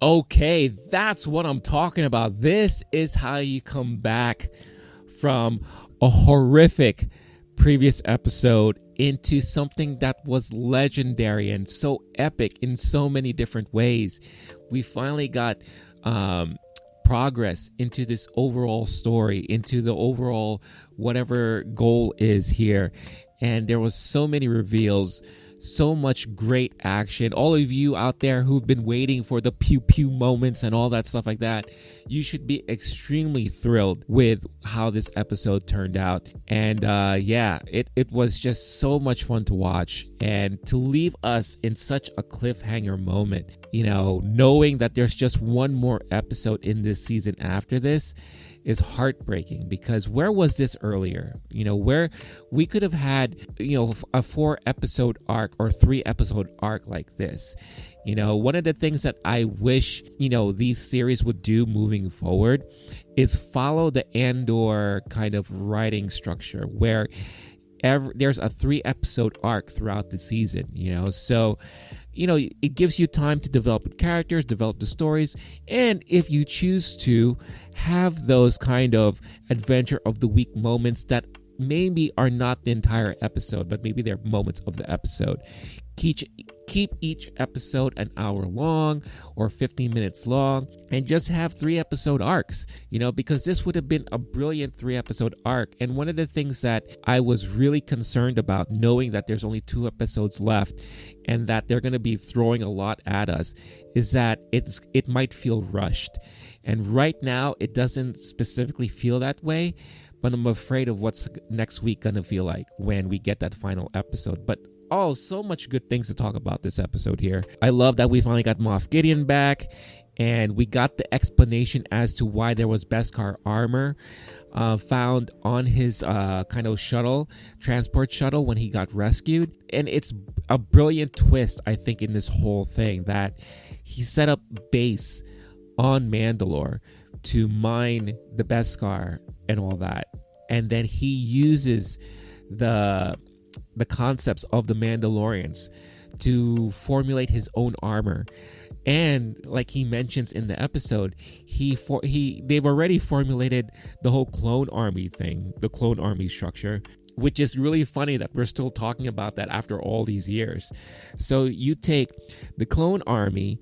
Okay, that's what I'm talking about. This is how you come back from a horrific previous episode into something that was legendary and so epic in so many different ways. We finally got progress into this overall story, into the overall whatever goal is here. And there was so many reveals, so much great action. All of you out there who've been waiting for the pew pew moments and all that stuff like that, you should be extremely thrilled with how this episode turned out. And it was just so much fun to watch, and to leave us in such a cliffhanger moment, knowing that there's just one more episode in this season after this is heartbreaking, because where was this earlier? Where we could have had, a 4-episode arc or 3-episode arc like this. One of the things that I wish, these series would do moving forward is follow the Andor kind of writing structure where there's a 3-episode arc throughout the season, so it gives you time to develop the characters, develop the stories, and if you choose to have those kind of adventure of the week moments that maybe are not the entire episode, but maybe they're moments of the episode. Keep each episode an hour long or 15 minutes long, and just have 3-episode arcs, because this would have been a brilliant 3-episode arc. And one of the things that I was really concerned about, knowing that there's only 2 episodes left and that they're going to be throwing a lot at us, is that it might feel rushed. And right now it doesn't specifically feel that way, but I'm afraid of what's next week going to feel like when we get that final episode. But so much good things to talk about this episode here. I love that we finally got Moff Gideon back, and we got the explanation as to why there was Beskar armor found on his kind of transport shuttle when he got rescued. And it's a brilliant twist, I think, in this whole thing, that he set up base on Mandalore to mine the Beskar and all that. And then he uses the concepts of the Mandalorians to formulate his own armor. And like he mentions in the episode, they've already formulated the whole clone army thing, the clone army structure, which is really funny that we're still talking about that after all these years. So you take the clone army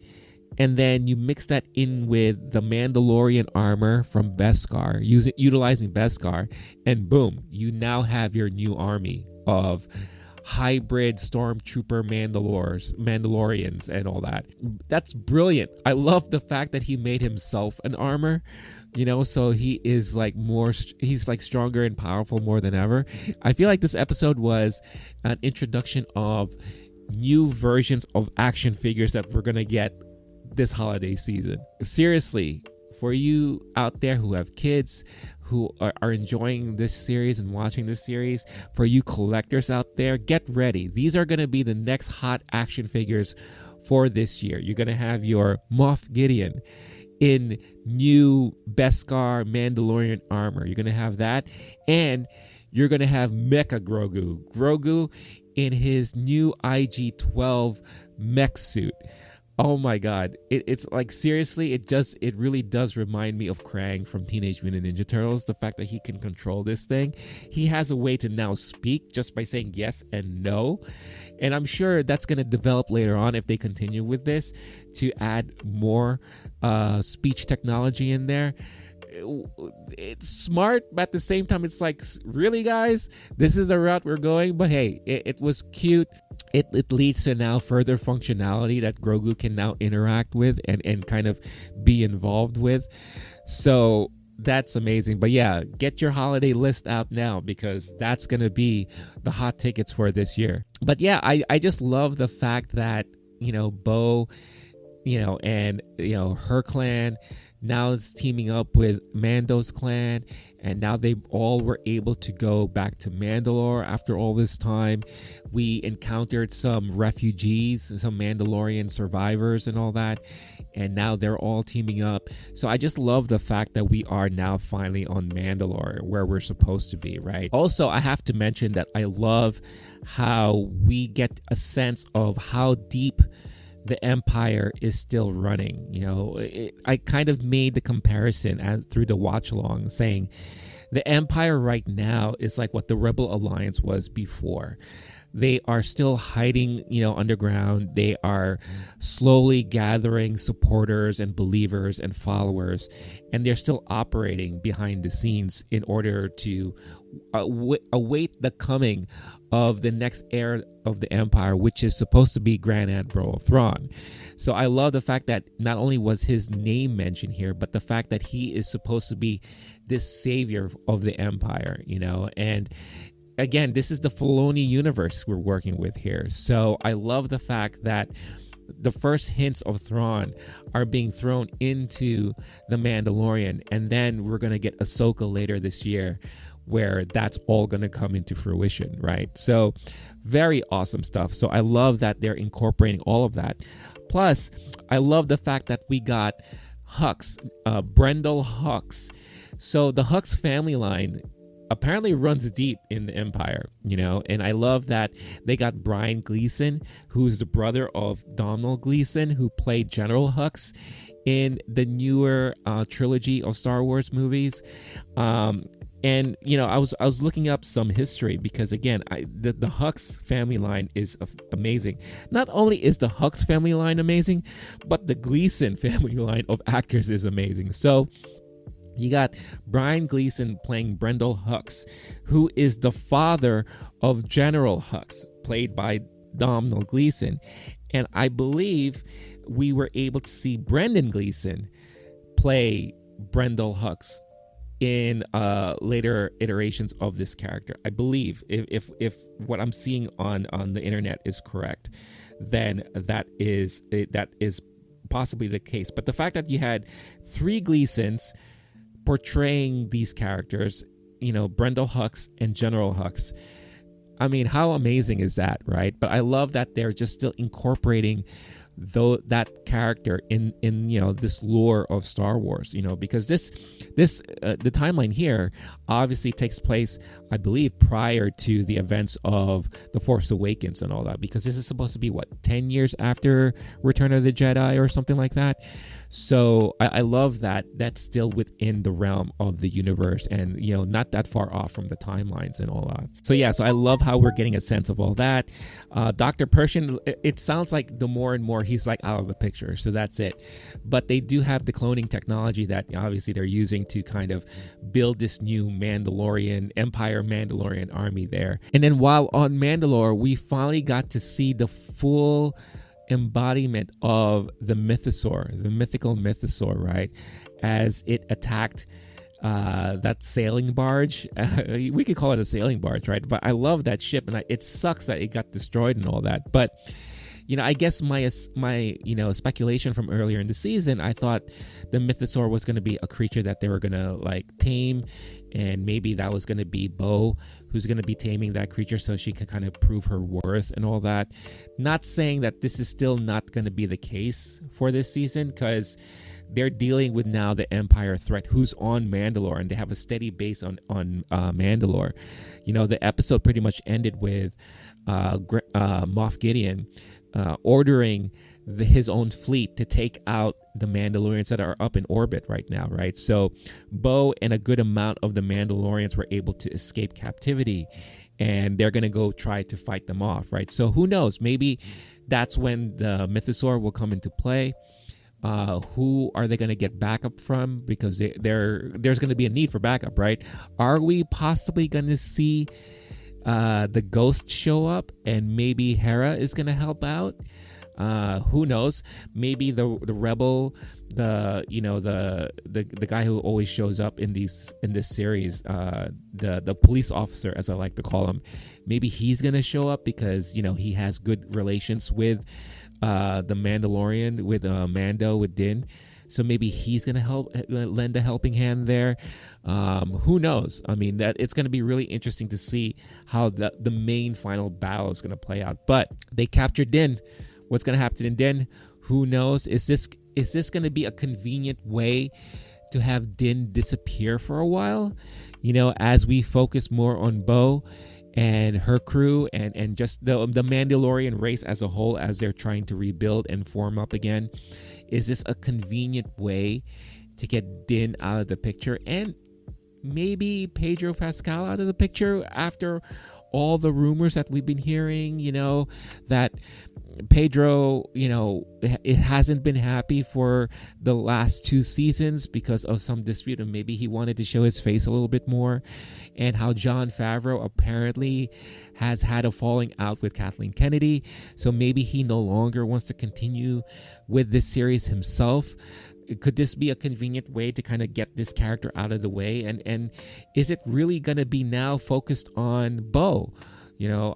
and then you mix that in with the Mandalorian armor from Beskar, utilizing Beskar, and boom, you now have your new army of hybrid stormtrooper Mandalorians and all that. That's brilliant. I love the fact that he made himself an armor, so he is he's like stronger and powerful more than ever. I feel like this episode was an introduction of new versions of action figures that we're gonna get this holiday season. Seriously, for you out there who have kids who are enjoying this series and watching this series, for you collectors out there, get ready. These are going to be the next hot action figures for this year. You're going to have your Moff Gideon in new Beskar Mandalorian armor. You're going to have that, and you're going to have Mecha Grogu in his new IG-12 mech suit. Oh my God. It's like, seriously, it really does remind me of Krang from Teenage Mutant Ninja Turtles. The fact that he can control this thing. He has a way to now speak just by saying yes and no. And I'm sure that's going to develop later on if they continue with this, to add more speech technology in there. It's smart, but at the same time, it's like, really, guys, this is the route we're going. But hey, it was cute. It leads to now further functionality that Grogu can now interact with and kind of be involved with. So that's amazing. But yeah, get your holiday list out now, because that's going to be the hot tickets for this year. But yeah, I just love the fact that, Bo, and, her clan now is teaming up with Mando's clan, and now they all were able to go back to Mandalore after all this time. We encountered some refugees, some Mandalorian survivors and all that, and now they're all teaming up. So I just love the fact that we are now finally on Mandalore, where we're supposed to be, right? Also, I have to mention that I love how we get a sense of how deep the Empire is still running. I kind of made the comparison through the watch along, saying the Empire right now is like what the Rebel Alliance was before. They are still hiding, underground. They are slowly gathering supporters and believers and followers, and they're still operating behind the scenes in order to await the coming of the next heir of the Empire, which is supposed to be Grand Admiral Thrawn. So I love the fact that not only was his name mentioned here, but the fact that he is supposed to be this savior of the Empire, and again, this is the Filoni universe we're working with here. So I love the fact that the first hints of Thrawn are being thrown into The Mandalorian, and then we're going to get Ahsoka later this year, where that's all going to come into fruition, right? So very awesome stuff. So I love that they're incorporating all of that. Plus, I love the fact that we got Hux, Brendol Hux. So the Hux family line apparently runs deep in the Empire, and I love that they got Brian Gleason, who's the brother of Domhnall Gleeson, who played General Hux in the newer trilogy of Star Wars movies. And I was looking up some history because again, the Hux family line is amazing. Not only is the Hux family line amazing, but the Gleason family line of actors is amazing. So you got Brian Gleason playing Brendol Hux, who is the father of General Hux, played by Domhnall Gleeson. And I believe we were able to see Brendan Gleeson play Brendol Hux in later iterations of this character. I believe if what I'm seeing on the internet is correct, then that is possibly the case. But the fact that you had 3 Gleasons portraying these characters, Brendol Hux and General Hux, I mean, how amazing is that, right? But I love that they're just still incorporating that character in this lore of Star Wars, because the timeline here obviously takes place, I believe, prior to the events of The Force Awakens and all that, because this is supposed to be 10 years after Return of the Jedi or something like that. So I love that that's still within the realm of the universe and, not that far off from the timelines and all that. So I love how we're getting a sense of all that. Dr. Pershing, it sounds like the more and more he's like out of the picture. So that's it. But they do have the cloning technology that obviously they're using to kind of build this new Empire Mandalorian army there. And then while on Mandalore, we finally got to see the full embodiment of the mythosaur, the mythical mythosaur, right? As it attacked that sailing barge. We could call it a sailing barge, right? But I love that ship, and it sucks that it got destroyed and all that. But I guess my speculation from earlier in the season, I thought the mythosaur was going to be a creature that they were going to tame, and maybe that was going to be Bo, who's going to be taming that creature so she can kind of prove her worth and all that. Not saying that this is still not going to be the case for this season, because they're dealing with now the Empire threat, who's on Mandalore, and they have a steady base on Mandalore. The episode pretty much ended with Moff Gideon ordering his own fleet to take out the Mandalorians that are up in orbit right now, right? So Bo and a good amount of the Mandalorians were able to escape captivity, and they're going to go try to fight them off, right? So who knows? Maybe that's when the mythosaur will come into play. Who are they going to get backup from? Because there's going to be a need for backup, right? Are we possibly going to see the Ghost show up, and maybe Hera is going to help out? Who knows? Maybe the rebel, the guy who always shows up in this series, the police officer, as I like to call him, maybe he's gonna show up because he has good relations with the Mandalorian, with Mando, with Din. So maybe he's going to lend a helping hand there. Who knows? I mean, that it's going to be really interesting to see how the main final battle is going to play out. But they captured Din. What's going to happen in Din? Who knows? Is this going to be a convenient way to have Din disappear for a while? As we focus more on Bo and her crew, and just the Mandalorian race as a whole, as they're trying to rebuild and form up again. Is this a convenient way to get Din out of the picture, and maybe Pedro Pascal out of the picture, after all the rumors that we've been hearing, that Pedro, it hasn't been happy for the last 2 seasons because of some dispute, and maybe he wanted to show his face a little bit more, and how Jon Favreau apparently has had a falling out with Kathleen Kennedy, so maybe he no longer wants to continue with this series himself. Could this be a convenient way to kind of get this character out of the way? And is it really going to be now focused on Bo?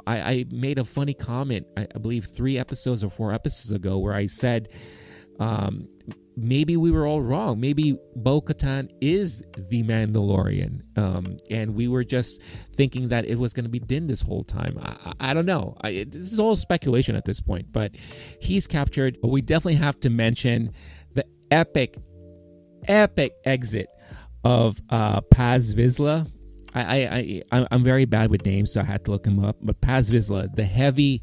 I made a funny comment, I believe 3 episodes or 4 episodes ago, where I said maybe we were all wrong. Maybe Bo-Katan is the Mandalorian. And we were just thinking that it was going to be Din this whole time. I don't know. This is all speculation at this point, but he's captured. But we definitely have to mention the epic exit of Paz Vizsla. I'm very bad with names, so I had to look him up. But Paz Vizsla, the heavy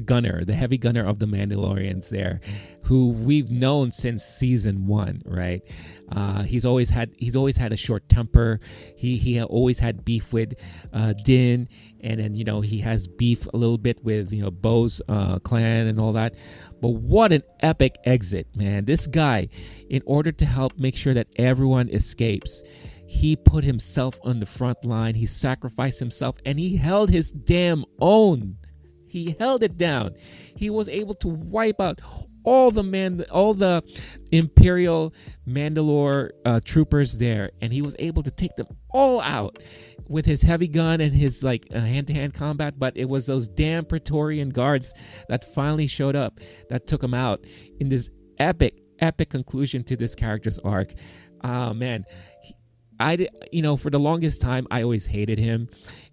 gunner, of the Mandalorians there, who we've known since season 1, right? He's always had a short temper. He always had beef with Din, and then he has beef a little bit with Bo's clan and all that. But what an epic exit, man! This guy, in order to help make sure that everyone escapes, he put himself on the front line. He sacrificed himself, and he held his damn own. He held it down. He was able to wipe out all the Imperial Mandalore troopers there, and he was able to take them all out with his heavy gun and his hand-to-hand combat. But it was those damn Praetorian guards that finally showed up that took him out in this epic conclusion to this character's arc. Man, for the longest time, I always hated him,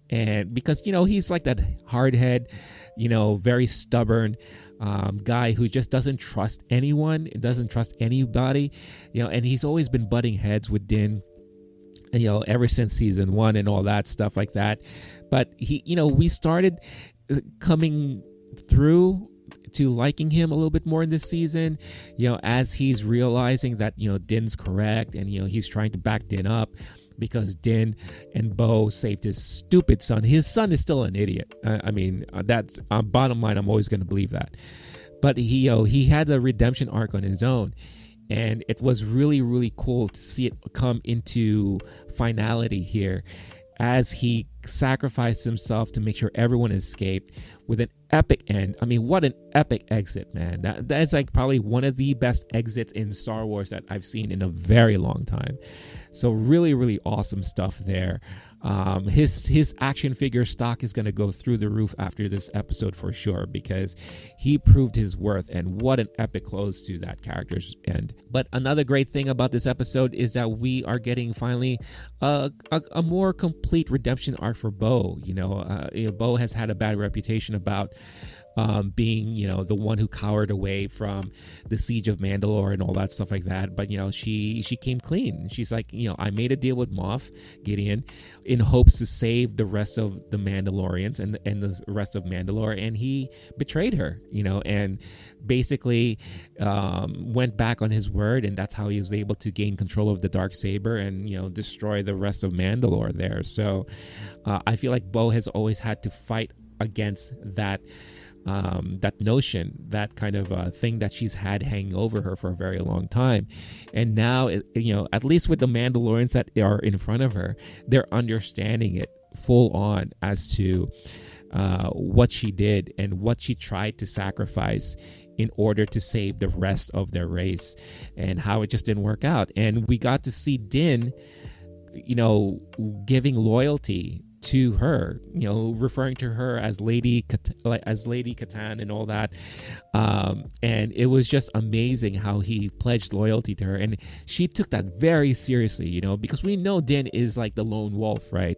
and because he's like that hardhead, very stubborn guy who just doesn't trust anyone, doesn't trust anybody, and he's always been butting heads with Din, ever since season 1 and all that stuff like that. But we started coming through to liking him a little bit more in this season, as he's realizing that Din's correct, and he's trying to back Din up because Din and Bo saved his stupid son. His son is still an idiot. That's bottom line. I'm always going to believe that. But he had a redemption arc on his own, and it was really, really cool to see it come into finality here, as he sacrificed himself to make sure everyone escaped with an epic end. What an epic exit, man. That is probably one of the best exits in Star Wars that I've seen in a very long time. So really, really awesome stuff there. His action figure stock is going to go through the roof after this episode for sure, because he proved his worth, and what an epic close to that character's end. But another great thing about this episode is that we are getting finally a more complete redemption arc for Bo. Bo has had a bad reputation about being the one who cowered away from the siege of Mandalore and all that stuff like that. But she came clean. She's like, I made a deal with Moff Gideon in hopes to save the rest of the Mandalorians and the rest of Mandalore, and he betrayed her, and basically went back on his word, and that's how he was able to gain control of the Darksaber and destroy the rest of Mandalore there. So I feel like Bo has always had to fight against that notion, that kind of thing that she's had hanging over her for a very long time. And now, at least with the Mandalorians that are in front of her, they're understanding it full on as to what she did and what she tried to sacrifice in order to save the rest of their race, and how it just didn't work out. And we got to see Din, giving loyalty to her, referring to her as Lady Katan and all that, and it was just amazing how he pledged loyalty to her, and she took that very seriously, because we know Din is like the lone wolf, right?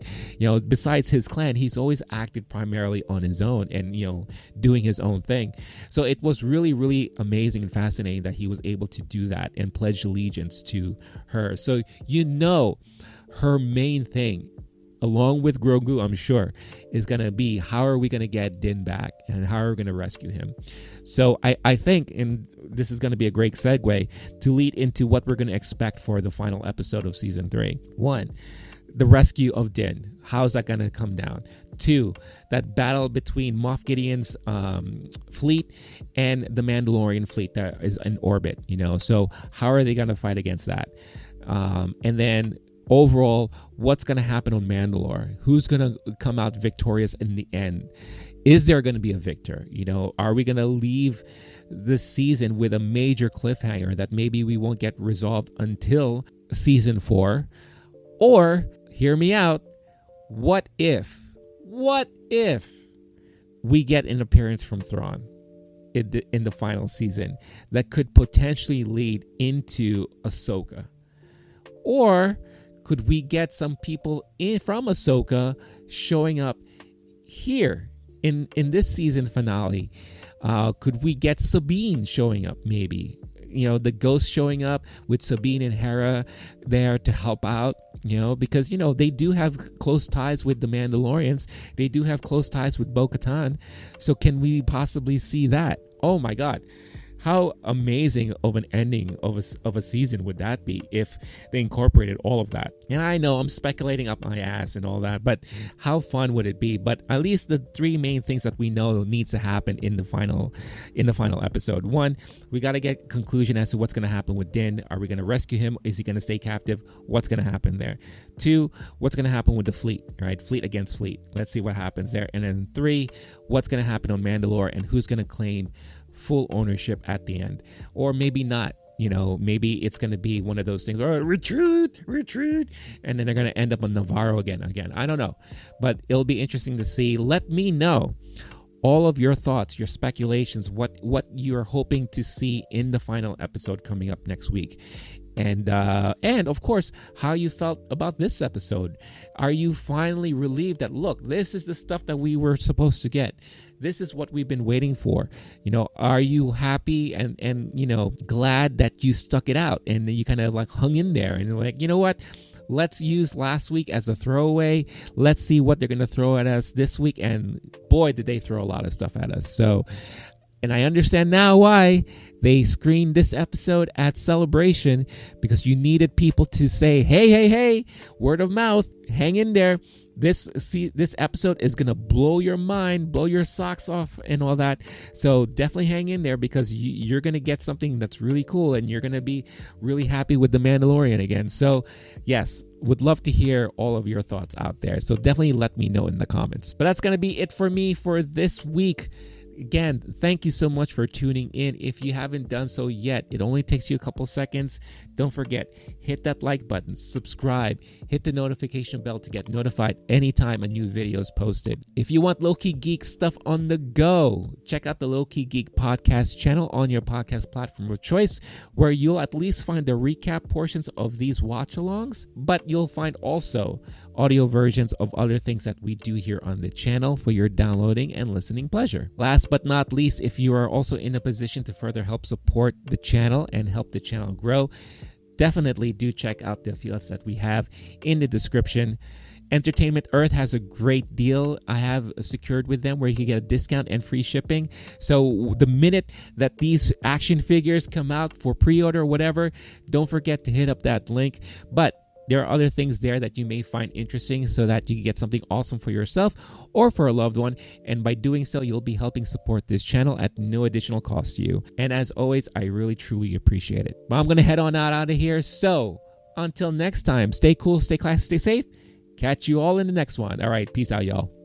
Besides his clan, he's always acted primarily on his own and doing his own thing. So it was really, really amazing and fascinating that he was able to do that and pledge allegiance to her. So her main thing along with Grogu, I'm sure, is going to be how are we going to get Din back and how are we going to rescue him. So I think, and this is going to be a great segue to lead into what we're going to expect for the final episode of season 3. 1, the rescue of Din. How's that going to come down? 2, that battle between Moff Gideon's fleet and the Mandalorian fleet that is in orbit, so how are they going to fight against that? And then overall, what's going to happen on Mandalore? Who's going to come out victorious in the end? Is there going to be a victor? Are we going to leave this season with a major cliffhanger that maybe we won't get resolved until season 4? Or, hear me out, what if we get an appearance from Thrawn in the final season that could potentially lead into Ahsoka? Or could we get some people from Ahsoka showing up here in this season finale? Could we get Sabine showing up maybe? The ghost showing up with Sabine and Hera there to help out, because, they do have close ties with the Mandalorians. They do have close ties with Bo-Katan. So can we possibly see that? Oh my God. How amazing of an ending of a season would that be if they incorporated all of that? And I know I'm speculating up my ass and all that, but how fun would it be? But at least the 3 main things that we know needs to happen in the final episode. 1, we got to get conclusion as to what's going to happen with Din. Are we going to rescue him? Is he going to stay captive? What's going to happen there? 2, what's going to happen with the fleet, right? Fleet against fleet. Let's see what happens there. And then 3, what's going to happen on Mandalore and who's going to claim full ownership at the end? Or maybe not. Maybe it's going to be one of those things, retreat, and then they're going to end up on Navarro again. I don't know, but it'll be interesting to see. Let me know all of your thoughts, your speculations, what you're hoping to see in the final episode coming up next week. And of course, how you felt about this episode. Are you finally relieved that, look, this is the stuff that we were supposed to get? This is what we've been waiting for. Are you happy and glad that you stuck it out and you kind of like hung in there and you're like, you know what? Let's use last week as a throwaway. Let's see what they're going to throw at us this week. And boy, did they throw a lot of stuff at us. So, and I understand now why they screened this episode at Celebration, because you needed people to say, hey, word of mouth, hang in there. This episode is going to blow your mind, blow your socks off and all that. So definitely hang in there, because you're going to get something that's really cool and you're going to be really happy with The Mandalorian again. So yes, would love to hear all of your thoughts out there. So definitely let me know in the comments. But that's going to be it for me for this week. Again, thank you so much for tuning in. If you haven't done so yet, it only takes you a couple seconds. Don't forget, hit that like button, subscribe, hit the notification bell to get notified anytime a new video is posted. If you want Low-Key Geek stuff on the go, check out the Low-Key Geek podcast channel on your podcast platform of choice, where you'll at least find the recap portions of these watch-alongs, but you'll find also audio versions of other things that we do here on the channel for your downloading and listening pleasure. Last but not least, if you are also in a position to further help support the channel and help the channel grow, definitely do check out the affiliates that we have in the description. Entertainment Earth has a great deal I have secured with them where you can get a discount and free shipping. So the minute that these action figures come out for pre-order or whatever, don't forget to hit up that link. But there are other things there that you may find interesting so that you can get something awesome for yourself or for a loved one. And by doing so, you'll be helping support this channel at no additional cost to you. And as always, I really, truly appreciate it. But I'm going to head on out of here. So until next time, stay cool, stay classy, stay safe. Catch you all in the next one. All right. Peace out, y'all.